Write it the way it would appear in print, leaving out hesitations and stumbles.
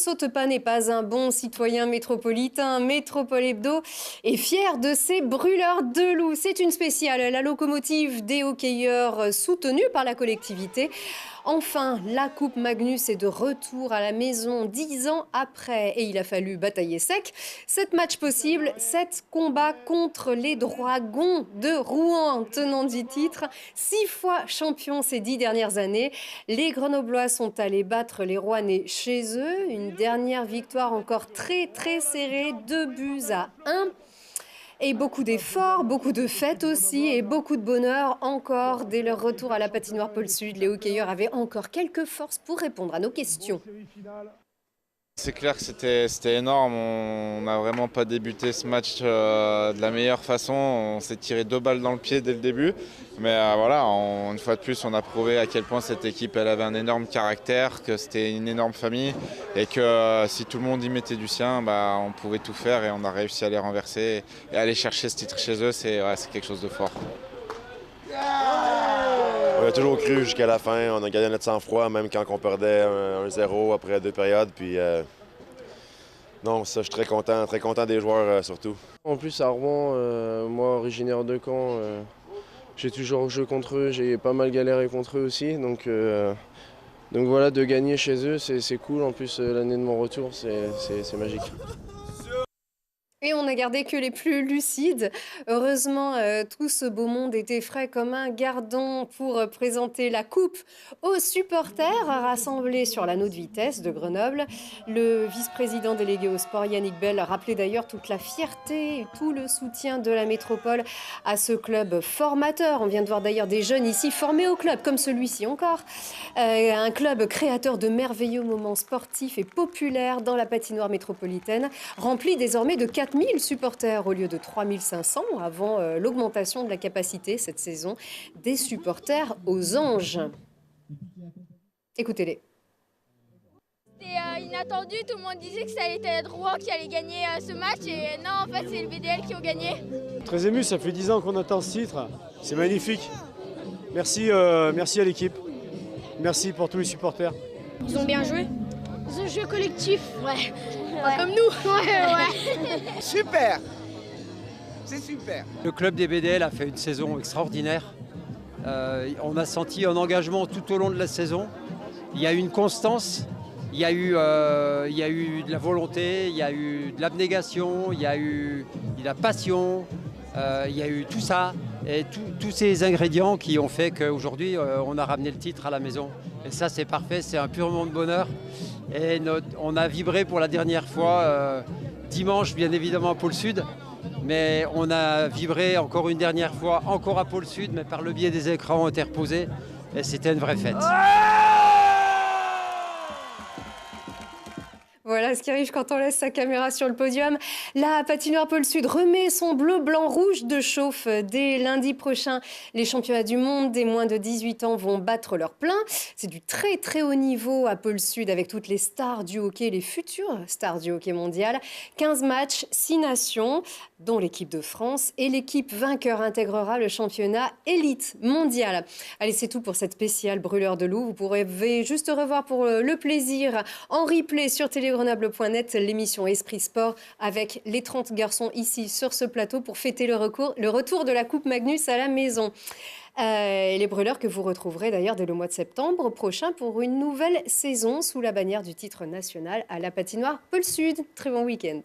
saute pas n'est pas un bon citoyen métropolitain. Métropole Hebdo est fier de ses brûleurs de loups. C'est une spéciale, la locomotive des hockeyeurs soutenue par la collectivité. Enfin, la Coupe Magnus est de retour à la maison 10 ans après et il a fallu batailler sec. 7 matchs possibles, 7 combats contre les Dragons de Rouen, tenants du titre. 6 fois champions ces 10 dernières années. Les Grenoblois sont allés battre les Rouennais chez eux. Une dernière victoire encore très serrée, 2-1. Et beaucoup d'efforts, beaucoup de fêtes aussi et beaucoup de bonheur encore. Dès leur retour à la patinoire Pôle Sud, les hockeyeurs avaient encore quelques forces pour répondre à nos questions. C'est clair que c'était énorme, on n'a vraiment pas débuté ce match de la meilleure façon, on s'est tiré 2 balles dans le pied dès le début. Mais voilà, une fois de plus, on a prouvé à quel point cette équipe elle avait un énorme caractère, que c'était une énorme famille et que si tout le monde y mettait du sien, on pouvait tout faire et on a réussi à les renverser. Et aller chercher ce titre chez eux, c'est quelque chose de fort. On a toujours cru jusqu'à la fin, on a gardé notre sang-froid même quand on perdait 1-0 après 2 périodes. Puis, non, ça, je suis très content des joueurs surtout. En plus à Rouen, moi originaire de Caen, j'ai toujours joué contre eux, j'ai pas mal galéré contre eux aussi. Donc voilà, de gagner chez eux, c'est cool. En plus l'année de mon retour, c'est magique. Et on n'a gardé que les plus lucides. Heureusement, tout ce beau monde était frais comme un gardon pour présenter la coupe aux supporters rassemblés sur l'anneau de vitesse de Grenoble. Le vice-président délégué au sport, Yannick Bell, rappelait d'ailleurs toute la fierté et tout le soutien de la métropole à ce club formateur. On vient de voir d'ailleurs des jeunes ici formés au club, comme celui-ci encore. Un club créateur de merveilleux moments sportifs et populaires dans la patinoire métropolitaine, rempli désormais de 4000 supporters au lieu de 3500 avant l'augmentation de la capacité cette saison des supporters aux Anges. Écoutez-les. C'était inattendu, tout le monde disait que ça allait être Rouen qui allait gagner ce match et non, en fait c'est le BDL qui ont gagné. Très ému, ça fait 10 ans qu'on attend ce titre, c'est magnifique. Merci, merci à l'équipe, merci pour tous les supporters. Ils ont bien joué. Ils ont joué collectif, ouais. Pas comme nous. Ouais. Super. C'est super. Le club des BDL a fait une saison extraordinaire. On a senti un engagement tout au long de la saison. Il y a eu une constance, il y a eu de la volonté, il y a eu de l'abnégation, il y a eu de la passion, il y a eu tout ça. Et tous ces ingrédients qui ont fait qu'aujourd'hui, on a ramené le titre à la maison. Et ça, c'est parfait, c'est un pur moment de bonheur. Et on a vibré pour la dernière fois dimanche, bien évidemment, à Pôle Sud. Mais on a vibré encore une dernière fois, encore à Pôle Sud, mais par le biais des écrans interposés. Et c'était une vraie fête. Voilà ce qui arrive quand on laisse sa caméra sur le podium. La patinoire Pôle Sud remet son bleu, blanc, rouge de chauffe dès lundi prochain. Les championnats du monde des moins de 18 ans vont battre leur plein. C'est du très haut niveau à Pôle Sud avec toutes les stars du hockey, les futures stars du hockey mondial. 15 matchs, 6 nations, dont l'équipe de France. Et l'équipe vainqueur intégrera le championnat élite mondial. Allez, c'est tout pour cette spéciale Brûleur de loups. Vous pourrez juste revoir pour le plaisir en replay sur télégrenoble.net l'émission Esprit Sport avec les 30 garçons ici sur ce plateau pour fêter le retour de la Coupe Magnus à la maison. Et les brûleurs que vous retrouverez d'ailleurs dès le mois de septembre prochain pour une nouvelle saison sous la bannière du titre national à la patinoire Pôle Sud. Très bon week-end.